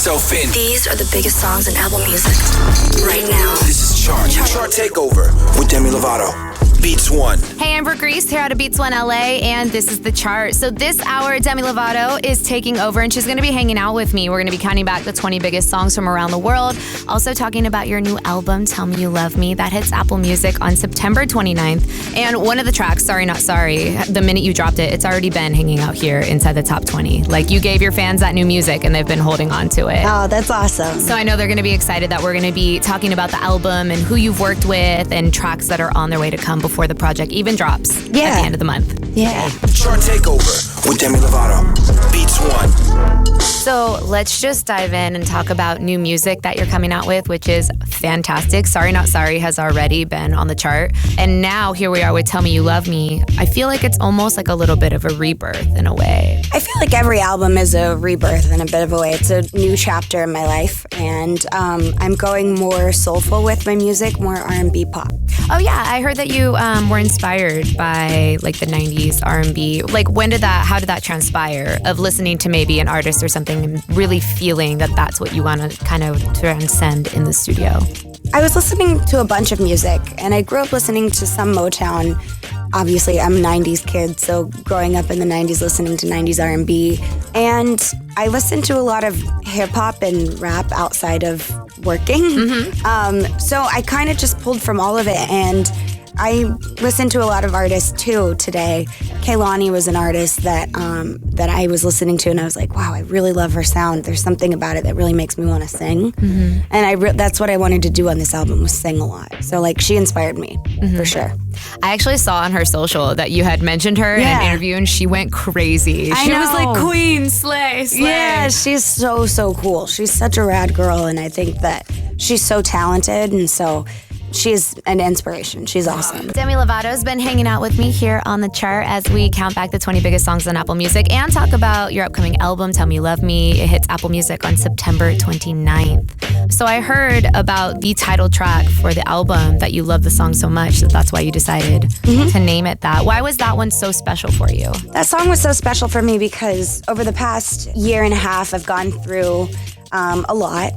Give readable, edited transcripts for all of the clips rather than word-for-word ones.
yourself in. These are the biggest songs in Apple Music right now. This is Chart Takeover with Demi Lovato. Beats One. Hey, Amber Grease here out of Beats One LA, and this is The Chart. So this hour, Demi Lovato is taking over, and she's going to be hanging out with me. We're going to be counting back the 20 biggest songs from around the world. Also talking about your new album, Tell Me You Love Me. That hits Apple Music on September 29th. And one of the tracks, Sorry Not Sorry, the minute you dropped it, it's already been hanging out here inside the top 20. Like, you gave your fans that new music, and they've been holding on to it. Oh, that's awesome. So I know they're going to be excited that we're going to be talking about the album and who you've worked with and tracks that are on their way to come before the project even drops at the end of the month. Yeah. Chart Takeover with Demi Lovato. Beats One. So let's just dive in and talk about new music that you're coming out with, which is fantastic. Sorry Not Sorry has already been on the chart. And now here we are with Tell Me You Love Me. I feel like it's almost like a little bit of a rebirth in a way. I feel like every album is a rebirth in a bit of a way. It's a new chapter in my life, and I'm going more soulful with my music, more R&B pop. Oh yeah, I heard that you were inspired by like the 90s R&B. Like how did that transpire of listening to maybe an artist or something and really feeling that that's what you want to kind of transcend in the studio? I was listening to a bunch of music, and I grew up listening to some Motown. Obviously, I'm a 90s kid, so growing up in the 90s, listening to 90s R&B. And I listened to a lot of hip-hop and rap outside of working. So I kind of just pulled from all of it, and I listened to a lot of artists too today. Kehlani was an artist that I was listening to, and I was like, wow, I really love her sound. There's something about it that really makes me want to sing. And that's what I wanted to do on this album, was sing a lot. So like, she inspired me for sure. I actually saw on her social that you had mentioned her in an interview, and she went crazy. She was like, Queen, slay. Yeah, she's so cool. She's such a rad girl, and I think that she's so talented, and so she's an inspiration. She's awesome. Demi Lovato's been hanging out with me here on the chart as we count back the 20 biggest songs on Apple Music and talk about your upcoming album, Tell Me You Love Me. It hits Apple Music on September 29th. So I heard about the title track for the album, that you love the song so much that that's why you decided to name it that. Why was that one so special for you? That song was so special for me because over the past year and a half, I've gone through a lot,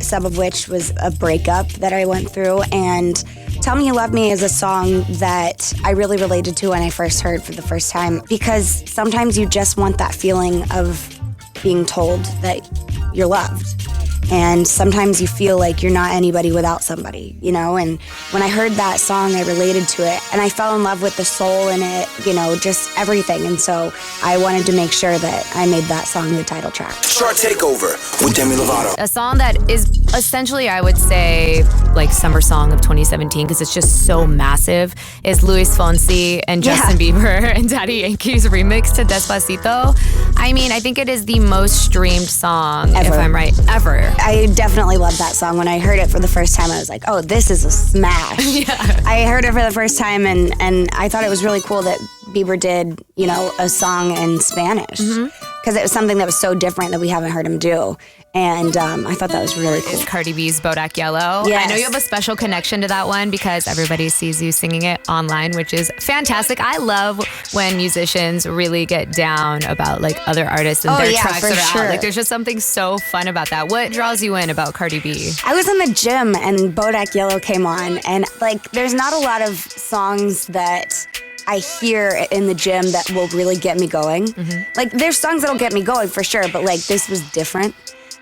some of which was a breakup that I went through. And Tell Me You Love Me is a song that I really related to when I first heard for the first time, because sometimes you just want that feeling of being told that you're loved. And sometimes you feel like you're not anybody without somebody, you know? And when I heard that song, I related to it. And I fell in love with the soul in it, you know, just everything. And so I wanted to make sure that I made that song the title track. Chart Takeover with Demi Lovato. A song that is essentially, I would say, like summer song of 2017, because it's just so massive, is Luis Fonsi and Justin Bieber and Daddy Yankee's remix to Despacito. I mean, I think it is the most streamed song, if I'm right, ever. I definitely love that song. When I heard it for the first time, I was like, oh, this is a smash. I heard it for the first time, and I thought it was really cool that Bieber did, you know, a song in Spanish, because it was something that was so different that we haven't heard him do. And I thought that was really cool. It's Cardi B's Bodak Yellow. Yes. I know you have a special connection to that one because everybody sees you singing it online, which is fantastic. I love when musicians really get down about like other artists and their tracks that are out. Like, there's just something so fun about that. What draws you in about Cardi B? I was in the gym and Bodak Yellow came on, and like, there's not a lot of songs that I hear in the gym that will really get me going. Like, there's songs that'll get me going for sure, but like, this was different.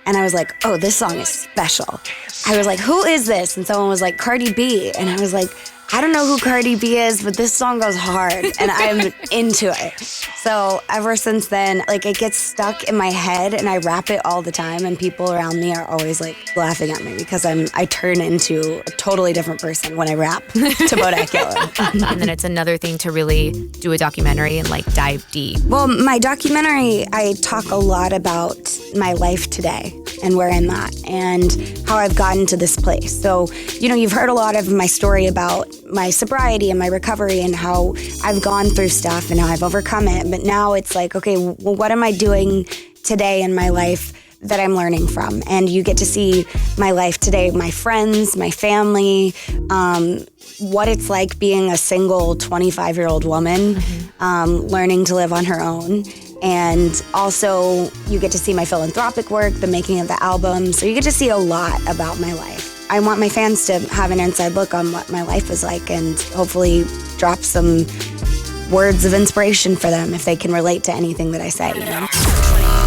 And I was like, oh, this song is special. I was like, who is this? And someone was like, Cardi B. And I was like, I don't know who Cardi B is, but this song goes hard and I'm into it. So ever since then, like, it gets stuck in my head and I rap it all the time, and people around me are always like laughing at me because I turn into a totally different person when I rap to Bodak Yellow. And then it's another thing to really do a documentary and like dive deep. Well, my documentary, I talk a lot about my life today and where I'm at and how I've gotten to this place. So, you know, you've heard a lot of my story about my sobriety and my recovery and how I've gone through stuff and how I've overcome it. But now it's like, okay, well, what am I doing today in my life that I'm learning from? And you get to see my life today, my friends, my family, what it's like being a single 25-year-old woman, learning to live on her own. And also, you get to see my philanthropic work, the making of the album. So you get to see a lot about my life. I want my fans to have an inside look on what my life was like and hopefully drop some words of inspiration for them if they can relate to anything that I say, you know?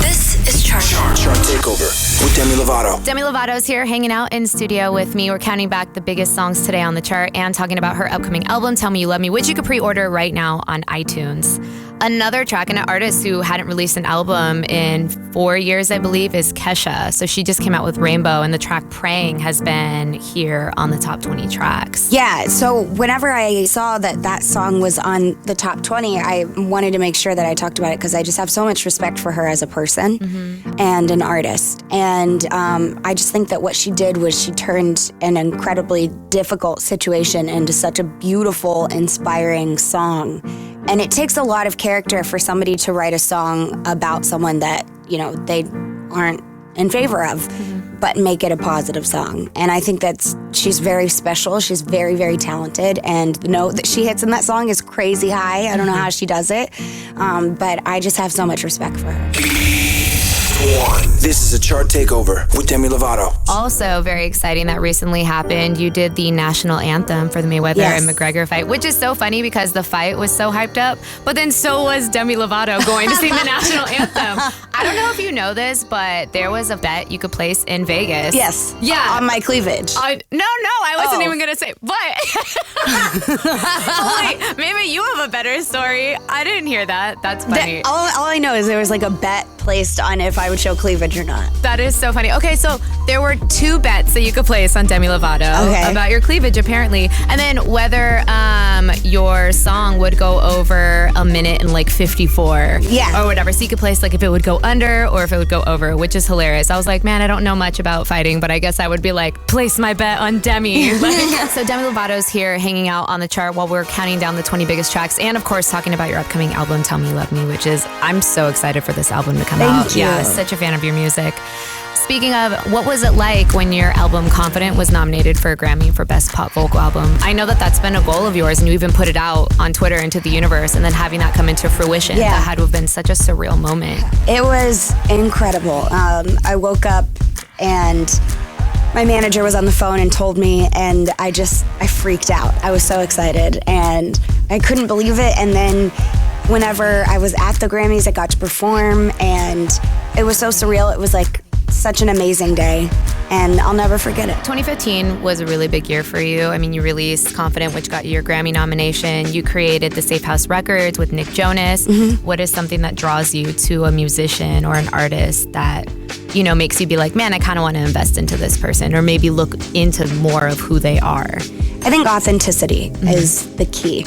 This is Chart. Chart Takeover with Demi Lovato. Demi Lovato's here hanging out in studio with me. We're counting back the biggest songs today on the chart and talking about her upcoming album, Tell Me You Love Me, which you can pre-order right now on iTunes. Another track and an artist who hadn't released an album in 4 years, I believe, is Kesha. So she just came out with Rainbow, and the track Praying has been here on the top 20 tracks. Yeah, so whenever I saw that song was on the top 20, I wanted to make sure that I talked about it because I just have so much respect for her as a person and an artist. And I just think that what she did was she turned an incredibly difficult situation into such a beautiful, inspiring song. And it takes a lot of character for somebody to write a song about someone that, you know, they aren't in favor of, but make it a positive song. And I think she's very special. She's very, very talented. And the note that she hits in that song is crazy high. I don't know how she does it, but I just have so much respect for her. This is a Chart Takeover with Demi Lovato. Also very exciting that recently happened. You did the national anthem for the Mayweather and McGregor fight, which is so funny because the fight was so hyped up, but then so was Demi Lovato going to sing the national anthem. I don't know if you know this, but there was a bet you could place in Vegas. Yes. Yeah. On my cleavage. No, I wasn't even going to say, but wait, maybe you have a better story. I didn't hear that. That's funny. All I know is there was like a bet placed on if I would show cleavage or not. That is so funny. Okay, so there were 2 bets that you could place on Demi Lovato about your cleavage, apparently, and then whether your song would go over a minute and like 54, or whatever. So you could place like if it would go under or if it would go over, which is hilarious. I was like, man, I don't know much about fighting, but I guess I would be like, place my bet on Demi. So Demi Lovato's here hanging out on the chart while we're counting down the 20 biggest tracks, and of course talking about your upcoming album, Tell Me You Love Me, which is I'm so excited for this album to come out. Thank you. Yeah, such a fan of your music. Speaking of, what was it like when your album Confident was nominated for a Grammy for Best Pop Vocal Album? I know that that's been a goal of yours, and you even put it out on Twitter into the universe, and then having that come into fruition, that had to have been such a surreal moment. It was incredible. I woke up and my manager was on the phone and told me, and I freaked out. I was so excited, and I couldn't believe it. And then whenever I was at the Grammys, I got to perform, and it was so surreal. It was like such an amazing day, and I'll never forget it. 2015 was a really big year for you. I mean, you released Confident, which got you your Grammy nomination. You created the Safe House Records with Nick Jonas. What is something that draws you to a musician or an artist that, you know, makes you be like, man, I kind of want to invest into this person, or maybe look into more of who they are? I think authenticity is the key.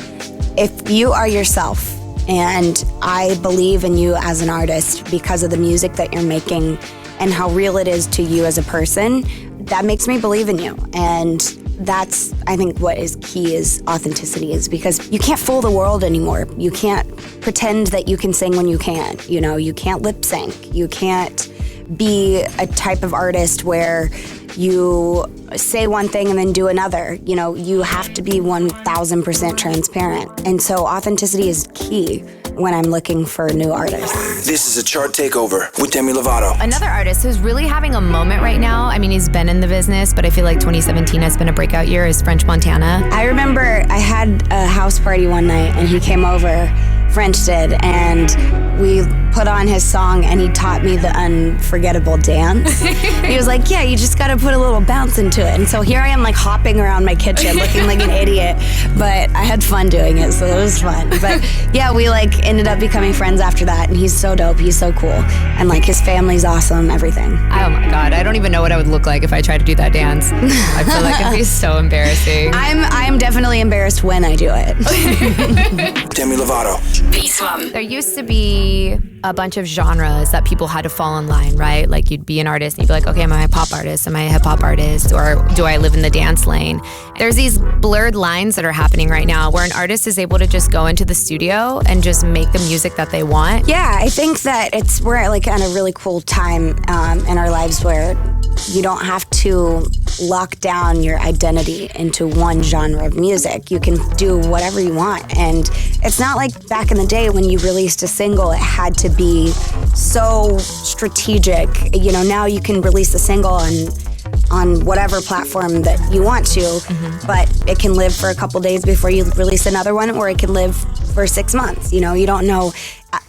If you are yourself, and I believe in you as an artist because of the music that you're making and how real it is to you as a person, that makes me believe in you. And that's, I think, what is key is authenticity, is because you can't fool the world anymore. You can't pretend that you can sing when you can't. You know, you can't lip sync. You can't be a type of artist where you say one thing and then do another. You know, you have to be 1,000% transparent. And so authenticity is key when I'm looking for new artists. This is a Chart Takeover with Demi Lovato. Another artist who's really having a moment right now, I mean, he's been in the business, but I feel like 2017 has been a breakout year, is French Montana. I remember I had a house party one night and he came over, French did, and we put on his song and he taught me the unforgettable dance. He was like, yeah, you just gotta put a little bounce into it. And so here I am like hopping around my kitchen looking like an idiot, but I had fun doing it, so it was fun. But yeah, we like ended up becoming friends after that, and he's so dope, he's so cool. And like his family's awesome, everything. Oh my God, I don't even know what I would look like if I tried to do that dance. I feel like it'd be so embarrassing. I'm definitely embarrassed when I do it. Demi Lovato. Beats One. There used to be a bunch of genres that people had to fall in line, right? Like you'd be an artist and you'd be like, okay, am I a pop artist? Am I a hip hop artist? Or do I live in the dance lane? There's these blurred lines that are happening right now where an artist is able to just go into the studio and just make the music that they want. Yeah, I think that we're like at a really cool time in our lives where you don't have to lock down your identity into one genre of music. You can do whatever you want. And it's not like back in the day when you released a single, it had to be so strategic. You know, now you can release a single on whatever platform that you want to, but it can live for a couple days before you release another one, or it can live for 6 months. You know, you don't know.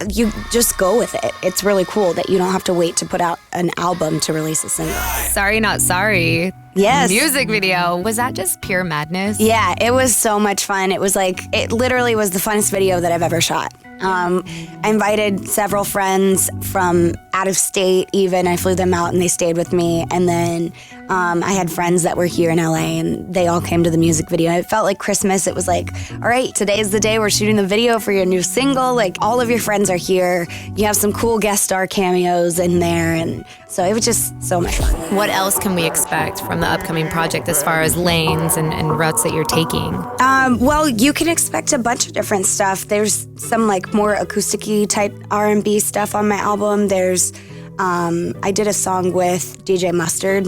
You just go with it. It's really cool that you don't have to wait to put out an album to release a single. Sorry Not Sorry. Yes. Music video. Was that just pure madness? Yeah, it was so much fun. It was like, it literally was the funnest video that I've ever shot. I invited several friends from out of state even. I flew them out and they stayed with me. And then I had friends that were here in LA and they all came to the music video. It felt like Christmas. It was like, all right, today's the day we're shooting the video for your new single. Like, all of your friends are here. You have some cool guest star cameos in there. And so it was just so much fun. What else can we expect from the upcoming project as far as lanes and routes that you're taking? Well, you can expect a bunch of different stuff. There's some like more acoustic-y type R&B stuff on my album. There's I did a song with DJ Mustard.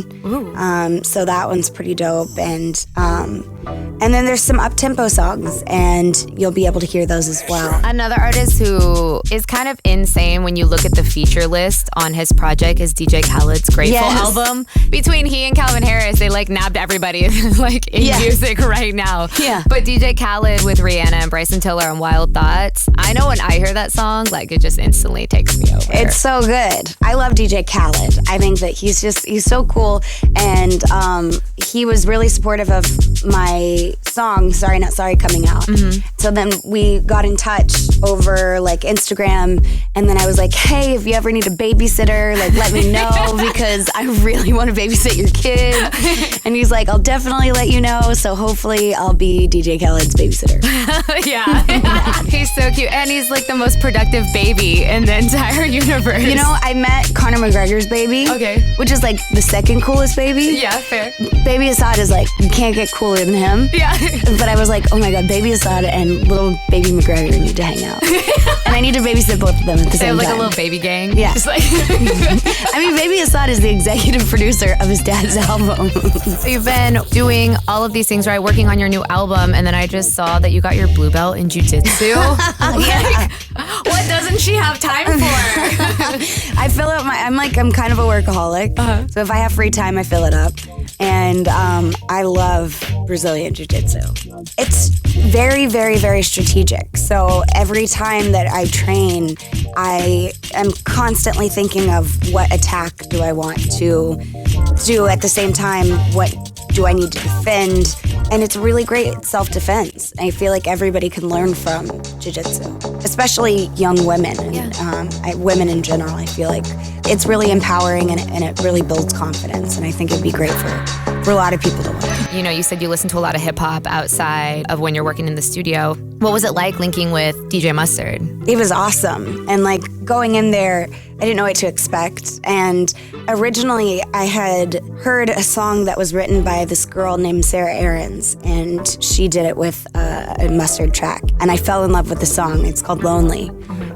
So that one's pretty dope. And then there's some up-tempo songs, and you'll be able to hear those as well. Another artist who is kind of insane when you look at the feature list on his project is DJ Khaled's Grateful album. Between he and Calvin Harris, they like nabbed everybody like in music right now. Yeah. But DJ Khaled with Rihanna and Bryson Tiller on Wild Thoughts, I know when I hear that song, like it just instantly takes me over. It's so good. I love DJ Khaled. I think that he's so cool, and he was really supportive of my song Sorry Not Sorry coming out. So then we got in touch over like Instagram, and then I was like, hey, if you ever need a babysitter, like let me know because I really want to babysit your kid. And he's like, I'll definitely let you know, so hopefully I'll be DJ Khaled's babysitter. Yeah. He's so cute, and he's like the most productive baby in the entire universe. You know, I met Conor McGregor's baby, which is like the second coolest baby. Yeah, fair. Baby Assad is like, you can't get cooler than him. Yeah. But I was like, oh my God, Baby Assad and little baby McGregor need to hang out. And I need to babysit both of them at the same time. They have like a little baby gang. Yeah. Just like I mean, Baby Assad is the executive producer of his dad's album. So you've been doing all of these things, right? Working on your new album, and then I just saw that you got your blue belt in jiu-jitsu. Yeah. What doesn't she have time for? I fill up I'm kind of a workaholic. So if I have free time, I fill it up. And I love Brazilian Jiu-Jitsu. It's very, very, very strategic. So every time that I train, I am constantly thinking of what attack do I want to do at the same time, what do I need to defend? And it's really great self-defense. I feel like everybody can learn from Jiu-Jitsu, especially young women. And, women in general, I feel like it's really empowering and it really builds confidence. And I think it'd be great for a lot of people to learn. You know, you said you listen to a lot of hip hop outside of when you're working in the studio. What was it like linking with DJ Mustard? It was awesome. And like going in there, I didn't know what to expect. And originally I had heard a song that was written by this girl named Sarah Aarons, and she did it with a Mustard track. And I fell in love with the song. It's called Lonely.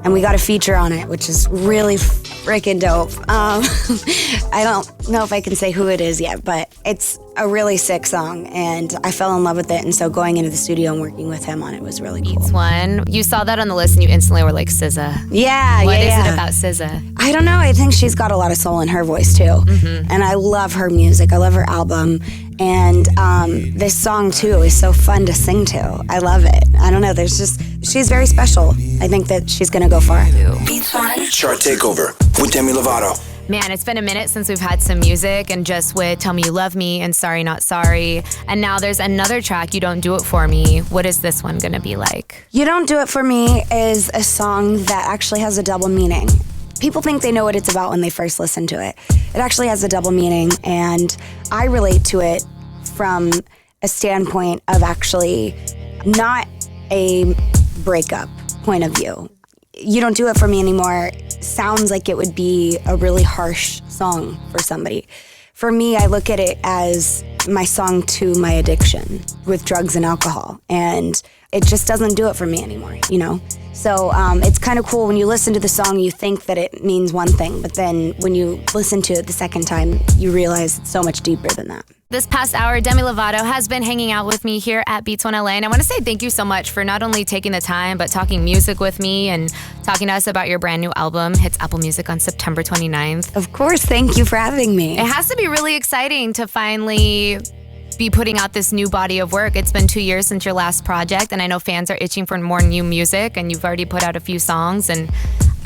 And we got a feature on it, which is really freaking dope. I don't know if I can say who it is yet, but it's a really sick song, and I fell in love with it. And so going into the studio and working with him on it was really cool. Beats One. You saw that on the list and you instantly were like, SZA. Yeah, What is it about SZA? I don't know. I think she's got a lot of soul in her voice too. And I love her music. I love her album. And this song too is so fun to sing to. I love it. I don't know. She's very special. I think that she's going to go far. Beats One. Chart Takeover with Demi Lovato. Man, it's been a minute since we've had some music, and just with Tell Me You Love Me and Sorry Not Sorry. And now there's another track, You Don't Do It For Me. What is this one gonna be like? You Don't Do It For Me is a song that actually has a double meaning. People think they know what it's about when they first listen to it. It actually has a double meaning, and I relate to it from a standpoint of actually not a breakup point of view. You Don't Do It For Me Anymore sounds like it would be a really harsh song for somebody. For me, I look at it as my song to my addiction with drugs and alcohol, and it just doesn't do it for me anymore, you know? So it's kind of cool when you listen to the song, you think that it means one thing, but then when you listen to it the second time, you realize it's so much deeper than that. This past hour, Demi Lovato has been hanging out with me here at Beats 1 LA, and I want to say thank you so much for not only taking the time, but talking music with me and talking to us about your brand new album. Hits Apple Music on September 29th. Of course, thank you for having me. It has to be really exciting to finally be putting out this new body of work. It's been 2 years since your last project, and I know fans are itching for more new music, and you've already put out a few songs, and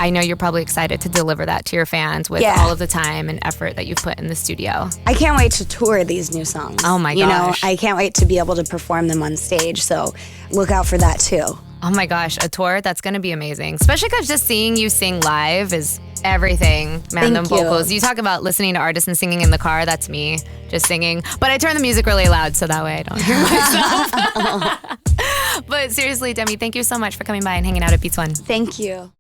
I know you're probably excited to deliver that to your fans with all of the time and effort that you've put in the studio. I can't wait to tour these new songs. Oh my gosh. You know, I can't wait to be able to perform them on stage, so look out for that too. Oh my gosh, a tour, that's gonna be amazing. Especially because just seeing you sing live is everything. Man, them vocals. You talk about listening to artists and singing in the car, that's me, just singing. But I turn the music really loud so that way I don't hear myself. But seriously, Demi, thank you so much for coming by and hanging out at Beats 1. Thank you.